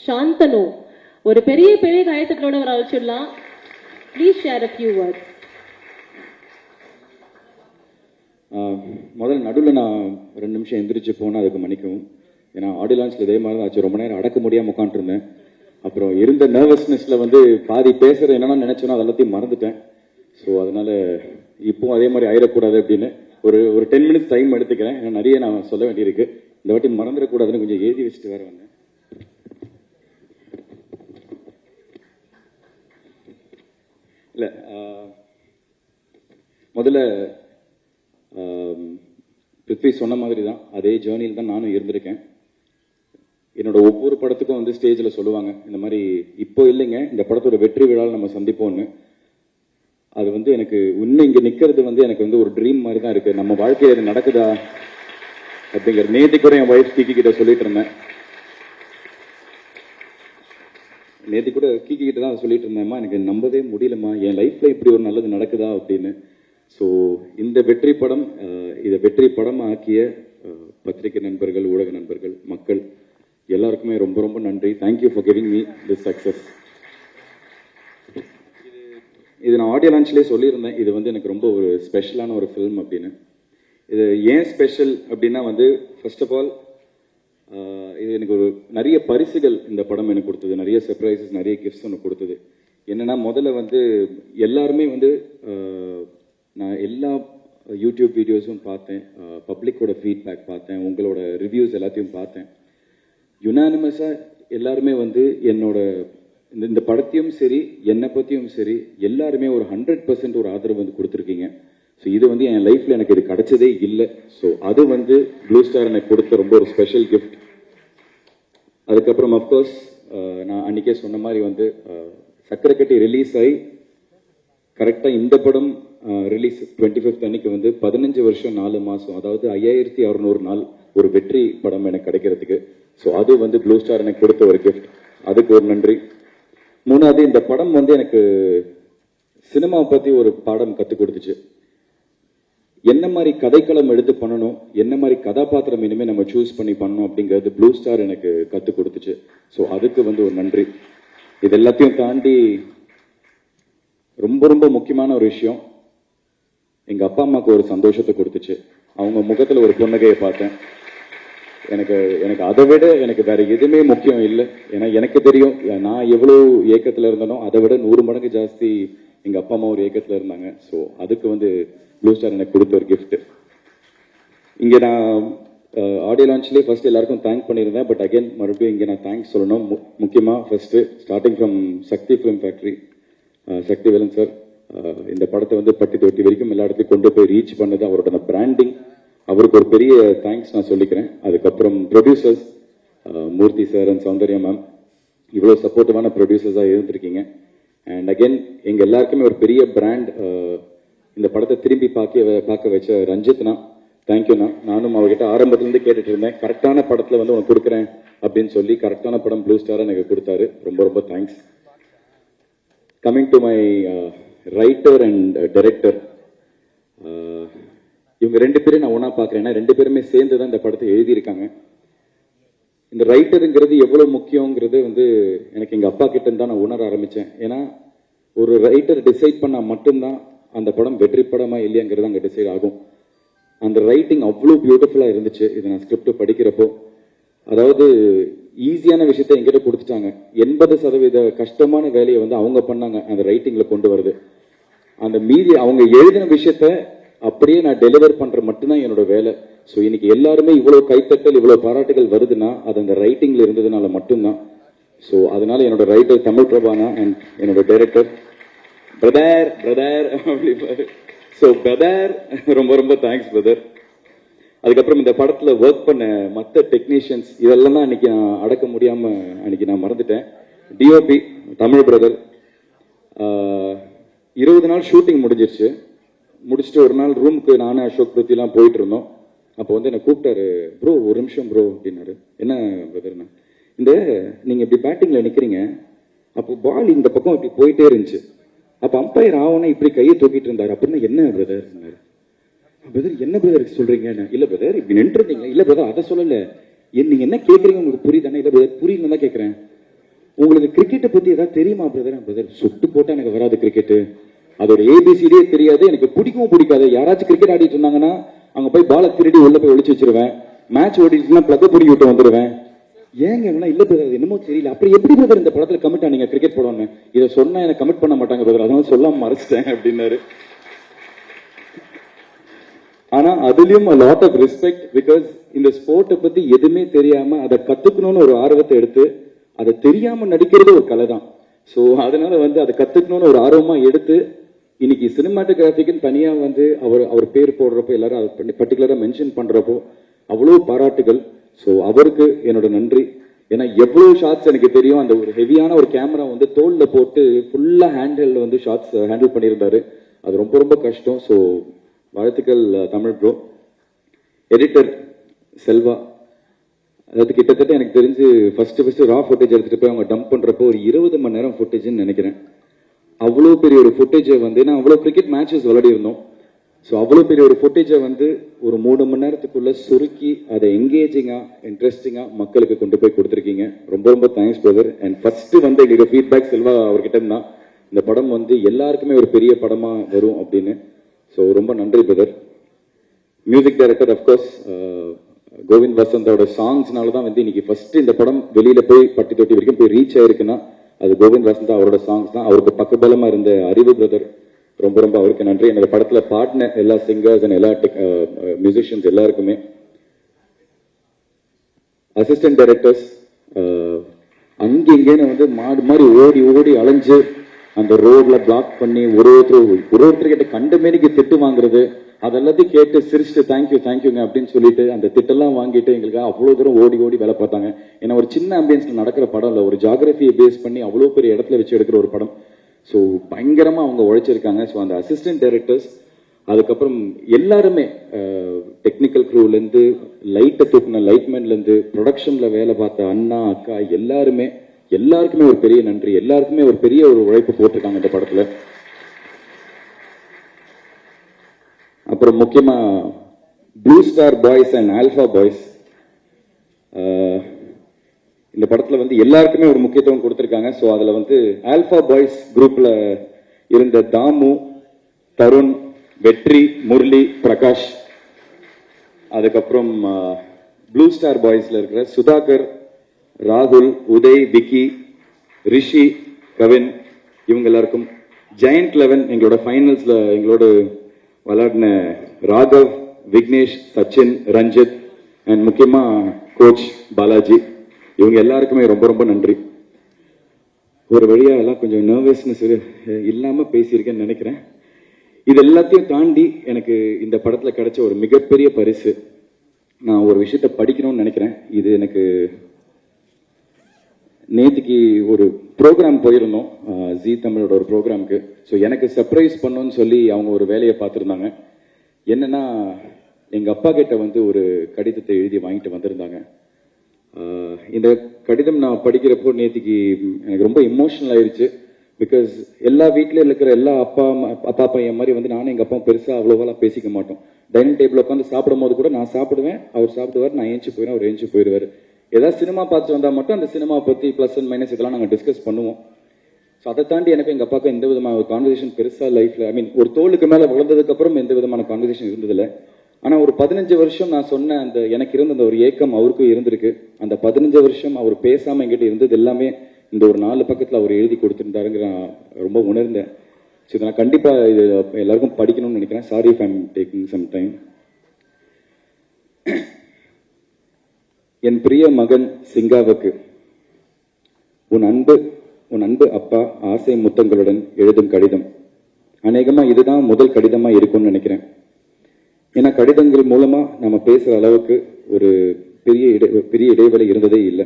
சாந்தனு. ஒரு பெரிய பெரிய கைத்தட்டலோட வர வச்சிடலாம். Please share a few words. முதல்ல நடுவில் நான் 2 நிமிஷம் எந்திரிச்சு போனால் அதுக்கு மன்னிக்கவும். ஏன்னா ஆடியோ லான்ச்சில் இதே மாதிரி தான் ஆச்சு. ரொம்ப நேரம் அடக்க முடியாமல் உட்காந்துருந்தேன். அப்புறம் இருந்த நர்வஸ்னஸில் வந்து பாதி பேசுகிற என்னென்ன நினச்சோன்னா அதெல்லாத்தையும் மறந்துட்டேன். ஸோ அதனால் இப்போவும் அதே மாதிரி ஆயிடக்கூடாது அப்படின்னு ஒரு 10 மினிட்ஸ் டைம் எடுத்துக்கிறேன். ஏன்னா நிறைய நான் சொல்ல வேண்டியிருக்கு. இந்த வாட்டி மறந்துடக்கூடாதுன்னு கொஞ்சம் எழுதி வச்சுட்டு வேறு வந்தேன். இல்லை, முதல்ல பிருத்வி சொன்ன மாதிரி தான் அதே ஜேர்னியில் தான் நானும் இருந்திருக்கேன். என்னோட ஒவ்வொரு படத்துக்கும் வந்து ஸ்டேஜில் சொல்லுவாங்க இந்த மாதிரி இப்போ இல்லைங்க இந்த படத்தோட வெற்றி விழாவில் நம்ம சந்திப்போம்னு. அது வந்து எனக்கு இன்னும் இங்கே நிற்கிறது வந்து எனக்கு வந்து ஒரு ட்ரீம் மாதிரி தான் இருக்குது. நம்ம வாழ்க்கையில் அது நடக்குதா அப்படிங்கிற நேற்றுக்கு கூட என் ஒய்ஃப் கீக்கி கிட்ட சொல்லிட்டு இருந்தேன். நேற்று கூட கீக்கி கிட்ட தான் சொல்லிட்டு இருந்தேம்மா, எனக்கு நம்பவே முடியலம்மா, என் லைஃப்பில் இப்படி ஒரு நல்லது நடக்குதா அப்படின்னு. ஸோ இந்த வெற்றி படம், இதை வெற்றி படமாக ஆக்கிய பத்திரிகை நண்பர்கள், ஊடக நண்பர்கள், மக்கள் எல்லாருக்குமே ரொம்ப ரொம்ப நன்றி. Thank you for giving me this success. இது நான் ஆடியோ லான்ச்லேயே சொல்லியிருந்தேன், இது வந்து எனக்கு ரொம்ப ஒரு ஸ்பெஷலான ஒரு ஃபிலிம் அப்படின்னு. இது ஏன் ஸ்பெஷல் அப்படின்னா வந்து ஃபர்ஸ்ட் ஆஃப் ஆல் இது எனக்கு ஒரு நிறைய பரிசுகள் இந்த படம் எனக்கு கொடுத்தது, நிறைய சர்ப்ரைசஸ், நிறைய கிஃப்ட்ஸ் எனக்கு கொடுத்தது. என்னென்னா முதல்ல வந்து எல்லாருமே வந்து நான் எல்லா யூடியூப் வீடியோஸும் பார்த்தேன், பப்ளிக்கோட ஃபீட்பேக் பார்த்தேன், உங்களோட ரிவ்யூஸ் எல்லாத்தையும் பார்த்தேன். யுனானிமஸாக எல்லாருமே வந்து என்னோட இந்த படத்தையும் சரி என்னை பற்றியும் சரி எல்லாருமே ஒரு 100% ஒரு ஆதரவு வந்து கொடுத்துருக்கீங்க. ஸோ இது வந்து என் லைஃப்பில் எனக்கு இது கிடைச்சதே இல்லை. ஸோ அது வந்து ப்ளூ ஸ்டார் எனக்கு கொடுத்த ரொம்ப ஒரு ஸ்பெஷல் கிஃப்ட். அதுக்கப்புறம் அஃப்கோர்ஸ் நான் அன்றைக்கே சொன்ன மாதிரி வந்து சக்கரை கட்டி ரிலீஸ் ஆகி கரெக்டாக இந்த படம் ரிலீஸ் 25th அன்னைக்கு வந்து 15 வருஷம் 4 மாதம், அதாவது 5600 நாள் ஒரு வெற்றி படம் எனக்கு கிடைக்கிறதுக்கு. ஸோ அது வந்து ப்ளூ ஸ்டார் எனக்கு கொடுத்த ஒரு கிஃப்ட், அதுக்கு ஒரு நன்றி. மூணாவது, இந்த படம் வந்து எனக்கு சினிமாவை பற்றி ஒரு பாடம் கற்றுக் கொடுத்துச்சு. என்ன மாதிரி கதைக்களம் எடுத்து பண்ணணும், என்ன மாதிரி கதாபாத்திரம் இனிமேல் நம்ம சூஸ் பண்ணி பண்ணணும் அப்படிங்கிறது ப்ளூ ஸ்டார் எனக்கு கற்றுக் கொடுத்துச்சு. ஸோ அதுக்கு வந்து ஒரு நன்றி. இது எல்லாத்தையும் தாண்டி ரொம்ப ரொம்ப முக்கியமான ஒரு விஷயம், எங்கள் அப்பா அம்மாவுக்கு ஒரு சந்தோஷத்தை கொடுத்துச்சு. அவங்க முகத்தில் ஒரு புன்னகையை பார்த்தேன். எனக்கு அதை விட எனக்கு வேற எதுவுமே முக்கியம் இல்லை. ஏன்னா எனக்கு தெரியும் நான் எவ்வளோ ஏக்கத்தில் இருந்தனோ அதை விட 100 மடங்கு ஜாஸ்தி எங்கள் அப்பா அம்மா ஒரு ஏக்கத்தில் இருந்தாங்க. ஸோ அதுக்கு வந்து ப்ளூ ஸ்டார் எனக்கு கொடுத்த ஒரு கிஃப்ட். இங்கே நான் ஆடியோ லான்ச்லேயே ஃபர்ஸ்ட் எல்லாருக்கும் தேங்க் பண்ணியிருந்தேன். பட் அகைன் மறுபடியும் இங்கே நான் தேங்க்ஸ் சொல்லணும். முக்கியமாக first starting from Sakthi film factory, Sakthivelan sir இந்த படத்தை வந்து பட்டி தொட்டி வரைக்கும் எல்லா இடத்தையும் கொண்டு போய் ரீச் பண்ணது, அவரோட பிராண்டிங், அவருக்கு ஒரு பெரிய தேங்க்ஸ் நான் சொல்லிக்கிறேன். அதுக்கப்புறம் producers Murthy sir and Soundarya ma'am, இவ்வளோ சப்போர்ட்டிவான ப்ரொடியூசர்ஸாக இருந்திருக்கீங்க. அண்ட் அகெயின் எங்கள் எல்லாருக்குமே ஒரு பெரிய பிராண்ட் இந்த படத்தை திரும்பி பார்க்க வச்ச ரஞ்சித்னா, தேங்க்யூண்ணா. நானும் அவர்கிட்ட ஆரம்பத்துலேருந்து கேட்டுட்டு இருந்தேன், கரெக்டான படத்தில் வந்து உனக்கு கொடுக்குறேன் அப்படின்னு சொல்லி கரெக்டான படம் ப்ளூ ஸ்டாரை எனக்கு கொடுத்தாரு. ரொம்ப ரொம்ப thanks. Coming to my writer and director, இவங்க 2 பேரும் நான் ஒன்றா பார்க்குறேன். ஏன்னா 2 பேருமே சேர்ந்து தான் இந்த படத்தை எழுதியிருக்காங்க. இந்த ரைட்டருங்கிறது எவ்வளோ முக்கியங்கிறது வந்து எனக்கு எங்கள் அப்பா கிட்ட தான் நான் உணர ஆரம்பித்தேன். ஏன்னா ஒரு ரைட்டர் டிசைட் பண்ணால் மட்டும்தான் அந்த படம் வெற்றி படமா இல்லையாங்கிறது அங்கே டிசைட் ஆகும். அந்த ரைட்டிங் அவ்வளோ பியூட்டிஃபுல்லாக இருந்துச்சு. இது நான் ஸ்கிரிப்ட் படிக்கிறப்போ, அதாவது ஈஸியான விஷயத்த எங்கிட்ட கொடுத்துட்டாங்க. 80% கஷ்டமான வேலையை வந்து அவங்க பண்ணாங்க அந்த ரைட்டிங்கில் கொண்டு வருது. அந்த மீதி அவங்க எழுதின விஷயத்த அப்படியே நான் டெலிவர் பண்ற மட்டும்தான் என்னோட வேலை. ஸோ இன்னைக்கு எல்லாருமே இவ்வளோ கைத்தட்டல், இவ்வளோ பாராட்டுகள் வருதுன்னா அது அந்த ரைட்டிங்ல இருந்ததுனால மட்டும்தான். ஸோ அதனால என்னோட ரைட்டர் தமிழ் பிரபானா அண்ட் என்னோட டைரக்டர் பிரதர் அப்படி. ஸோ பிரதர் ரொம்ப ரொம்ப தேங்க்ஸ் பிரதர். அதுக்கப்புறம் இந்த படத்தில் ஒர்க் பண்ண மற்ற டெக்னீஷியன்ஸ் இதெல்லாம் தான் அன்னைக்கு நான் அடக்க முடியாமல் அன்னைக்கு நான் மறந்துட்டேன். டிஓபி தமிழ் பிரதர், 20 நாள் ஷூட்டிங் முடிச்சுட்டு ஒரு நாள் ரூமுக்கு நானும் அசோக் பிருத்திலாம் போயிட்டு இருந்தோம். அப்போ வந்து என்னை கூப்பிட்டாரு, ப்ரோ ஒரு நிமிஷம் ப்ரோ அப்படின்னாரு. என்ன பிரதர்னா, இந்த நீங்கள் இப்படி பேட்டிங்கில் நிற்கிறீங்க, அப்போ பால் இந்த பக்கம் இப்படி போயிட்டே இருந்துச்சு, அப்போ அம்பையர் ஆகணும் இப்படி கையை தூக்கிட்டு இருந்தார் அப்படின்னா என்ன பிரதர்? பிரதர் என்ன பிரதர் சொல்றீங்க? இல்லை பிரதர் இப்படி நின்றுருந்தீங்க. இல்லை பிரதர் அதை சொல்லலை, நீங்கள் என்ன கேட்குறீங்க உங்களுக்கு புரியுதானே? இல்லை பிரதர் புரியலன்னு தான் கேட்குறேன். உங்களுக்கு கிரிக்கெட்டை பத்தி ஏதாவது தெரியுமா பிரதர்? சுட்டு போட்டா எனக்கு வராது கிரிக்கெட்டு, அதோட ஏபிசிடியே தெரியாது, எனக்கு பிடிக்கவும் பிடிக்காது. யாராச்சும் கிரிக்கெட் ஆடிட்டு இருந்தாங்கன்னா அங்க போய் பாலை திருடி உள்ள போய் ஒளிச்சு வச்சிருவேன். மேட்ச் ஓடிட்டுனா பிளக்க பிடிக்கி விட்டு வந்துடுவேன். ஏங்க இல்ல பிரதர், என்னமோ தெரியல. அப்படி எப்படி பிரதர் இந்த படத்துல கமிட் ஆனீங்க கிரிக்கெட் போடணும்னு? இதை சொன்னா எனக்கு கமிட் பண்ண மாட்டாங்க பிரதர், அதனால சொல்லாம மறைச்சிட்டேன் அப்படின்னாரு. ஆனா அதுலயும் a lot of respect, because இந்த ஸ்போர்ட்டை பத்தி எதுவுமே தெரியாம அதை கத்துக்கணும்னு ஒரு ஆர்வத்தை எடுத்து அதை தெரியாம நடிக்கிறது ஒரு கலை தான். ஸோ அதனால வந்து அதை கத்துக்கணும்னு ஒரு ஆர்வமா எடுத்து இன்னைக்கு சினிமாட்டோகிராஃபிக்குன்னு தனியா வந்து அவர் பேர் போடுறப்போ எல்லாரும் அதை பர்டிகுலரா மென்ஷன் பண்றப்போ அவ்வளவு பாராட்டுகள். ஸோ அவருக்கு என்னோட நன்றி. ஏன்னா எவ்வளவு ஷாட்ஸ் எனக்கு தெரியும், அந்த ஒரு ஹெவியான ஒரு கேமரா வந்து தோல்ல போட்டு ஃபுல்லா ஹேண்டில் வந்து ஷாட்ஸ் ஹேண்டில் பண்ணியிருந்தாரு. அது ரொம்ப ரொம்ப கஷ்டம். ஸோ வாழ்த்துக்கள் தமிழ் ப்ரோ. எடிட்டர் செல்வா, அதாவது கிட்டத்தட்ட எனக்கு தெரிஞ்சு ஃபர்ஸ்ட் ரா ஃபுட்டேஜ் எடுத்துட்டு போய் அவங்க டம்ப் பண்றப்போ ஒரு 20 மணி நேரம் ஃபுட்டேஜ்னு நினைக்கிறேன். அவ்வளோ பெரிய ஒரு ஃபுட்டேஜை வந்து நான் அவ்வளோ கிரிக்கெட் மேட்சஸ் விளையாடி இருந்தோம். ஸோ அவ்வளோ பெரிய ஒரு ஃபுட்டேஜை வந்து ஒரு 3 மணி நேரத்துக்குள்ள சுருக்கி அதை என்கேஜிங்கா இன்ட்ரெஸ்டிங்கா மக்களுக்கு கொண்டு போய் கொடுத்துருக்கீங்க. ரொம்ப ரொம்ப தேங்க்ஸ் பிரதர். அண்ட் ஃபர்ஸ்ட் வந்து எங்களுக்கு ஃபீட்பேக் செல்வா அவர்கிட்ட இருந்தா இந்த படம் வந்து எல்லாருக்குமே ஒரு பெரிய படமா வரும் அப்படின்னு. ஸோ ரொம்ப நன்றி brother. Music director of course Govind வசந்தோட சாங்ஸ்னால தான் வந்து இன்னைக்கு ஃபர்ஸ்ட் இந்த படம் வெளியில போய் பட்டி தொட்டி வரைக்கும் போய் ரீச் ஆயிருக்குன்னா அது கோவிந்த் வசந்தா அவரோட சாங்ஸ் தான். அவருக்கு பக்கபலமா இருந்த அறிவு பிரதர், ரொம்ப ரொம்ப அவருக்கு நன்றி. என்னோட படத்துல பாடின எல்லா சிங்கர்ஸ் அண்ட் எல்லா மியூசிஷியன்ஸ் எல்லாருக்குமே. அசிஸ்டன்ட் டைரக்டர்ஸ் அங்கேன்னு வந்து மாடு மாதிரி ஓடி ஓடி அலைஞ்சு அந்த ரோட்ல பிளாக் பண்ணி ஒருத்தர்கிட்ட கண்ட மேனிக்கு திட்டு வாங்குறது, அதெல்லாத்தையும் கேட்டு சிரிச்சுட்டு தேங்க்யூங்க அப்படின்னு சொல்லிட்டு அந்த திட்டெல்லாம் வாங்கிட்டு எங்களுக்கு அவ்வளவு தூரம் ஓடி ஓடி வேலை பார்த்தாங்க. ஏன்னா ஒரு சின்ன ஆம்பியன்ஸ்ல நடக்கிற படம் இல்லை, ஒரு ஜியாகிரபியை பேஸ் பண்ணி அவ்வளோ பெரிய இடத்துல வச்சு எடுக்கிற ஒரு படம். ஸோ பயங்கரமா அவங்க உழைச்சிருக்காங்க. ஸோ அந்த அசிஸ்டன்ட் டைரக்டர்ஸ், அதுக்கப்புறம் எல்லாருமே டெக்னிக்கல் க்ரூலேருந்து லைட்டை தூக்குன லைட்மேன்லேருந்து ப்ரொடக்ஷன்ல வேலை பார்த்த அண்ணா அக்கா எல்லாருக்குமே ஒரு பெரிய நன்றி. எல்லாருக்குமே ஒரு பெரிய ஒரு உழைப்பு போட்டிருக்காங்க இந்த படத்துல. அப்புறம் முக்கியமா blue star boys and alpha boys, இந்த படத்துல வந்து எல்லாருக்குமே ஒரு முக்கியத்துவம் கொடுத்திருக்காங்க. ஸோ அதுல வந்து ஆல்பா பாய்ஸ் குரூப்ல இருந்த தாமு, தருண், வெற்றி, முரளி, பிரகாஷ், அதுக்கப்புறம் ப்ளூ ஸ்டார் பாய்ஸ்ல இருக்கிற சுதாகர், ராகுல், உதய், விக்கி, ரிஷி, கவின், இவங்க எல்லாருக்கும், ஜெயண்ட் 11 எங்களோட ஃபைனல்ஸ்ல எங்களோட விளையாடின ராகவ், விக்னேஷ், சச்சின், ரஞ்சித் அண்ட் முக்கியமா கோச் பாலாஜி, இவங்க எல்லாருக்குமே ரொம்ப ரொம்ப நன்றி. ஒரு வழியா எல்லாம் கொஞ்சம் நர்வஸ்னஸ் இல்லாம பேசியிருக்கேன்னு நினைக்கிறேன். இது எல்லாத்தையும் தாண்டி எனக்கு இந்த படத்துல கிடைச்ச ஒரு மிகப்பெரிய பரிசு, நான் ஒரு விஷயத்த படிக்கணும்னு நினைக்கிறேன். இது எனக்கு நேற்றுக்கு ஒரு ப்ரோக்ராம் போயிருந்தோம், ஜி தமிழோட ஒரு ப்ரோக்ராமுக்கு. ஸோ எனக்கு சர்ப்ரைஸ் பண்ணணும்னு சொல்லி அவங்க ஒரு வேலையை பார்த்துருந்தாங்க. என்னன்னா எங்க அப்பா கிட்ட வந்து ஒரு கடிதத்தை எழுதி வாங்கிட்டு வந்திருந்தாங்க. இந்த கடிதம் நான் படிக்கிறப்போ நேற்றுக்கு எனக்கு ரொம்ப இமோஷனல் ஆயிடுச்சு. பிகாஸ் எல்லா வீட்லயும் இருக்கிற எல்லா அப்பா பையன் மாதிரி வந்து நானும் எங்க அப்பா பெருசா அவ்வளோவெல்லாம் பேசிக்க மாட்டோம். டைனிங் டேபிள் உட்காந்து சாப்பிடும் போது கூட நான் சாப்பிடுவேன், அவர் சாப்பிடுவார், நான் ஏஞ்சி போயிடுவேன், அவர் ஏஞ்சி போயிடுவார். ஏதாவது சினிமா பார்த்து வந்தா மட்டும் அந்த சினிமா பத்தி பிளஸ் அண்ட் மைனஸ் இதெல்லாம் நாங்கள் டிஸ்கஸ் பண்ணுவோம். ஸோ அதை தாண்டி எனக்கு எங்க அப்பாவுக்கு எந்த விதமான ஒரு கான்வர்சேஷன் பெருசா லைஃப்ல, ஒரு தோளுக்கு மேல வளர்ந்ததுக்கு அப்புறம் எந்த விதமான கான்வர்சேஷன் இருந்ததில்லை. ஆனா ஒரு 15 வருஷம் நான் சொன்ன அந்த எனக்கு இருந்த அந்த ஒரு ஏக்கம் அவருக்கும் இருந்திருக்கு. அந்த 15 வருஷம் அவர் பேசாம என்கிட்ட இருந்தது எல்லாமே இந்த ஒரு 4 பக்கத்துல அவர் எழுதி கொடுத்துருந்தாருங்கிற நான் ரொம்ப உணர்ந்தேன். ஸோ இதை நான் கண்டிப்பா இது எல்லாருக்கும் படிக்கணும்னு நினைக்கிறேன். Sorry if I'm taking some time. என் பிரிய மகன் சிங்காவுக்கு உன் அன்பு அப்பா ஆசை முத்தங்களுடன் எழுதும் கடிதம். அநேகமா இதுதான் முதல் கடிதமா இருக்கும்னு நினைக்கிறேன். ஏன்னா கடிதங்கள் மூலமா நம்ம பேசுற அளவுக்கு ஒரு பெரிய இடைவெளி இருந்ததே இல்லை.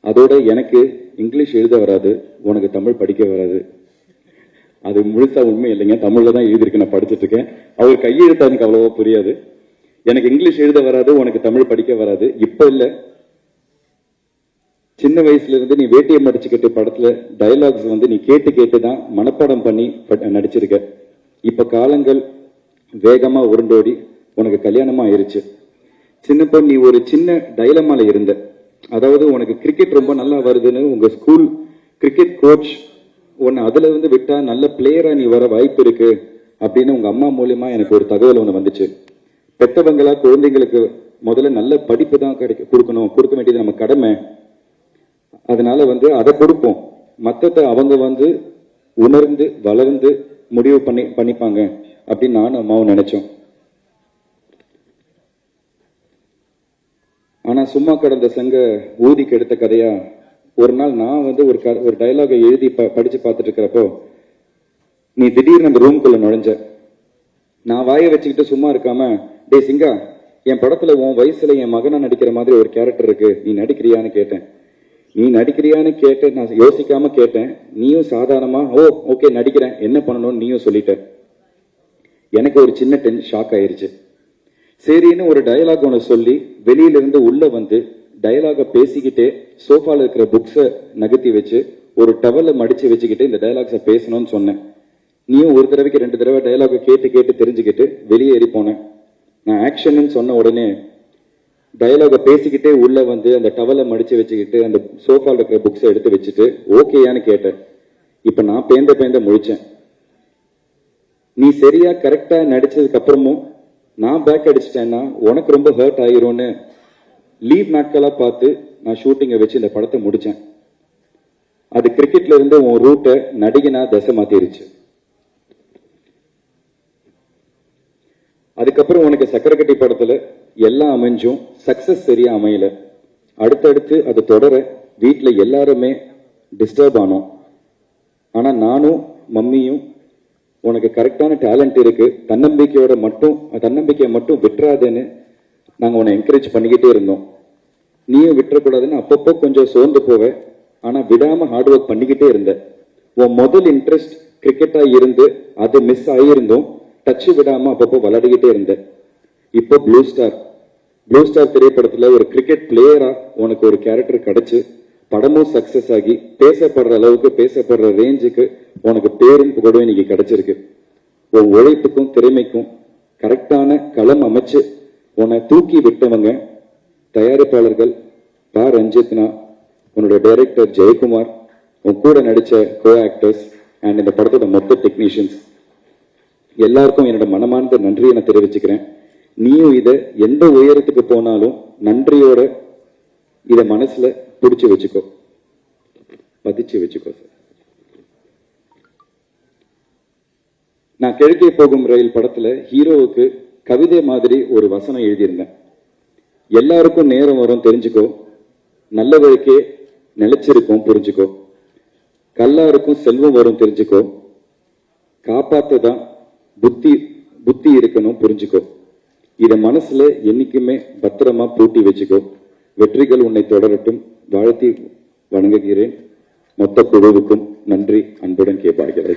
அதோட எனக்கு இங்கிலீஷ் எழுத வராது, உனக்கு தமிழ் படிக்க வராது. அது முழுசா உண்மை இல்லைங்க, தமிழ்ல தான் எழுதியிருக்கு, நான் படிச்சுட்டு இருக்கேன். அவர் கையெழுத்தா எனக்கு அவ்வளவா புரியாது. எனக்கு இங்கிலீஷ் எழுத வராது, உனக்கு தமிழ் படிக்க வராது. இப்ப இல்ல, சின்ன வயசுல இருந்து நீ வேட்டியை மடிச்சுக்கிட்டு படத்துல டயலாக்ஸ் வந்து நீ கேட்டுதான் மனப்பாடம் பண்ணி நடிச்சிருக்க. இப்ப காலங்கள் வேகமா உருண்டோடி உனக்கு கல்யாணமா ஆயிருச்சு. சின்னப்போ நீ ஒரு சின்ன டைலமால இருந்த. அதாவது உனக்கு கிரிக்கெட் ரொம்ப நல்லா வருதுன்னு உங்க ஸ்கூல் கிரிக்கெட் கோச் உன்னை அதுல இருந்து விட்டா நல்ல பிளேயரா நீ வர வாய்ப்பு இருக்கு அப்படின்னு உங்க அம்மா மூலியமா எனக்கு ஒரு தகவல் ஒன்று வந்துச்சு. பெற்றவங்களா குழந்தைங்களுக்கு முதல்ல நல்ல படிப்பு தான் கொடுக்க வேண்டியது நம்ம கடமை. அதனால அதை கொடுப்போம், மத்தத அவங்க உணர்ந்து வளர்ந்து முடிவு பண்ணிப்பாங்க அப்படின்னு நானும் அம்மாவும் நினைச்சோம். ஆனா சும்மா கடந்த சங்க ஊதிக்கு எடுத்த கதையா ஒரு நாள் நான் ஒரு டயலாக எழுதி படிச்சு பார்த்துட்டு இருக்கிறப்போ நீ திடீர்னு அந்த ரூம்குள்ள நுழைஞ்ச. நான் வாயை வச்சுக்கிட்டு சும்மா இருக்காம, டே சிங்கா, என் படத்துல உன் வயசுல என் மகனா நடிக்கிற மாதிரி ஒரு கேரக்டர் இருக்கு, நீ நடிக்கிறியான்னு கேட்டேன். நீ நடிக்கிறியான்னு கேட்ட நான் யோசிக்காம கேட்டேன். நீயும் சாதாரணமா ஓகே நடிக்கிறேன், என்ன பண்ணணும்னு நீயும் சொல்லிட்ட. எனக்கு ஒரு சின்ன ஷாக் ஆயிருச்சு. சரின்னு ஒரு டயலாக் ஒன்று சொல்லி வெளியில இருந்து உள்ள டயலாக பேசிக்கிட்டே சோஃபால இருக்கிற புக்ஸை நகர்த்தி வச்சு ஒரு டவலை மடிச்சு வச்சுக்கிட்டு இந்த டயலாக்ஸை பேசணும்னு சொன்னேன். நீயும் ஒரு தடவைக்கு 2 தடவை டயலாக கேட்டு தெரிஞ்சுக்கிட்டு வெளியே ஏறி போனேன். நான் ஆக்ஷன் சொன்ன உடனே டயலாக பேசிக்கிட்டே உள்ள அந்த டவலை மடிச்சு வச்சுக்கிட்டு அந்த சோஃபால இருக்கிற புக்ஸை எடுத்து வச்சுட்டு ஓகேயான்னு கேட்டேன். இப்ப நான் பேந்த முழிச்சேன். நீ சரியா கரெக்டா நடிச்சதுக்கு அப்புறமும் நான் பேக் அடிச்சிட்டேன்னா உனக்கு ரொம்ப ஹர்ட் ஆயிரும்னு லீவ் நாட்களா பார்த்து நான் ஷூட்டிங்கை வச்சு இந்த படத்தை முடிச்சேன். அது கிரிக்கெட்ல இருந்து உன் ரூட்டை நடிகனா தசை மாத்திருச்சு. அதுக்கப்புறம் உனக்கு சக்கரக்கட்டி படத்துல எல்லாம் அமைஞ்சும் சக்சஸ் சரியா அமையல. அடுத்தடுத்து அது தொடர வீட்டுல எல்லாருமே டிஸ்டர்ப் ஆனோம். ஆனா நானும் மம்மியும் உனக்கு கரெக்டான டேலண்ட் இருக்கு, தன்னம்பிக்கையை மட்டும் விட்டுறாதேன்னு நாங்க உன்னை என்கரேஜ் பண்ணிக்கிட்டே இருந்தோம். நீயும் விட்டுறக்கூடாதுன்னு அப்பப்போ கொஞ்சம் சோர்ந்து போவ, ஆனா விடாம ஹார்ட் ஒர்க் பண்ணிக்கிட்டே இருந்த. உன் முதல் இன்ட்ரெஸ்ட் கிரிக்கெட்டா இருந்து அது மிஸ் ஆகியிருந்தும் டச்சு விடாம அப்பப்போ விளையாடிக்கிட்டே இருந்த. இப்போ ப்ளூ ஸ்டார் திரைப்படத்துல ஒரு கிரிக்கெட் பிளேயரா உனக்கு ஒரு கேரக்டர் கிடைச்சு படமும் சக்சஸ் ஆகி பேசப்படுற அளவுக்கு பேசப்படுற ரேஞ்சுக்கு உனக்கு பேரும் புகழும் இன்னைக்கு கிடைச்சிருக்கு. உன் உழைப்புக்கும் திறமைக்கும் கரெக்டான களம் அமைச்சு உன்னை தூக்கி விட்டவங்க தயாரிப்பாளர்கள் பா ரஞ்சித்னா, உன்னோட டைரக்டர் ஜெயக்குமார், உன் கூட நடிச்ச கோ ஆக்டர்ஸ் அண்ட் இந்த படத்தோட மொத்த டெக்னீஷியன்ஸ் எல்லாருக்கும் என்னோட மனமார்ந்த நன்றியை நான் தெரிவிச்சுக்கிறேன். நீயும் இதை எந்த உயரத்துக்கு போனாலும் நன்றியோட இதை மனசுல பிடிச்சு வச்சுக்கோ, பதிச்சு வச்சுக்கோ சார். நான் கிழக்கே போகும் ரயில் படத்துல ஹீரோவுக்கு கவிதை மாதிரி ஒரு வசனம் எழுதியிருந்தேன். எல்லாருக்கும் நேரம் வரும் தெரிஞ்சுக்கோ, நல்ல வழிக்கே நிலைச்சிருக்கும் புரிஞ்சுக்கோ, கல்லாருக்கும் செல்வம் வரும் தெரிஞ்சுக்கோ, காப்பாத்ததான் புத்தி இருக்கணும் புரிஞ்சுக்கோ, இத மனசுல என்னைக்குமே பத்திரமா பூட்டி வச்சுக்கோ, வெற்றிகள் உன்னை தொடரட்டும், வாழ்த்தி வணங்குகிறேன். மொத்த குழுவுக்கும் நன்றி, அன்புடன் கேட்பாகிறது.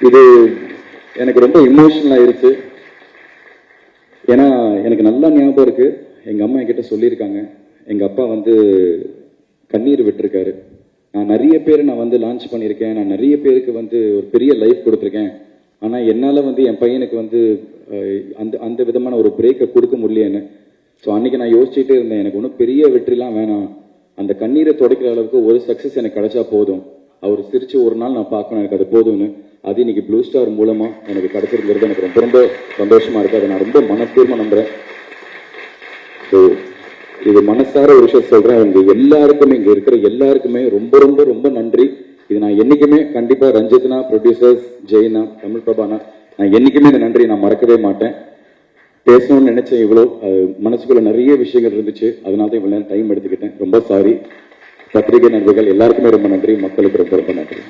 இது எனக்கு ரொம்ப இமோஷனல் ஆயிருச்சு. ஏன்னா எனக்கு நல்லா ஞாபகம் இருக்கு, எங்க அம்மா என்கிட்ட சொல்லியிருக்காங்க, எங்க அப்பா கண்ணீர் விட்டுருக்காரு. நான் நிறைய பேர் லான்ச் பண்ணியிருக்கேன், நான் நிறைய பேருக்கு ஒரு பெரிய லைஃப் கொடுத்துருக்கேன். ஆனா என்னால என் பையனுக்கு அந்த விதமான ஒரு பிரேக்கை கொடுக்க முடியலன்னு. ஸோ அன்னைக்கு நான் யோசிச்சுட்டே இருந்தேன், எனக்கு ஒன்றும் பெரிய வெற்றிலாம் வேணாம், அந்த கண்ணீரை துடைக்கிற அளவுக்கு ஒரு சக்சஸ் எனக்கு கிடைச்சா போதும், அவர் சிரிச்சு ஒரு நாள் நான் பார்க்கணும், எனக்கு அது போதும்னு. அது இன்னைக்கு ப்ளூ ஸ்டார் மூலமா எனக்கு கிடைச்சிருக்கிறது எனக்கு ரொம்ப ரொம்ப சந்தோஷமா இருக்கு. அதை நான் ரொம்ப மனப்பூர்வமா நம்புறேன். ஸோ இது மனசார ஒரு விஷயம் சொல்றேன், உங்க எல்லாருக்குமே, இங்க இருக்கிற எல்லாருக்குமே ரொம்ப ரொம்ப ரொம்ப நன்றி. இது நான் என்னைக்குமே கண்டிப்பா ரஞ்சித்னா, ப்ரொடியூசர்ஸ் ஜெயினா, தமிழ் பிரபானா, நான் என்னைக்குமே இந்த நன்றி நான் மறக்கவே மாட்டேன். பேசணும்னு நினைச்சேன், இவ்வளோ மனசுக்குள்ள நிறைய விஷயங்கள் இருந்துச்சு, அதனால தான் இவ்வளவு நேரம் டைம் எடுத்துக்கிட்டேன். ரொம்ப சாரி. பத்திரிகை நண்பர்கள் எல்லாருக்குமே ரொம்ப நன்றி, மக்களுக்கு ரொம்ப ரொம்ப நன்றி.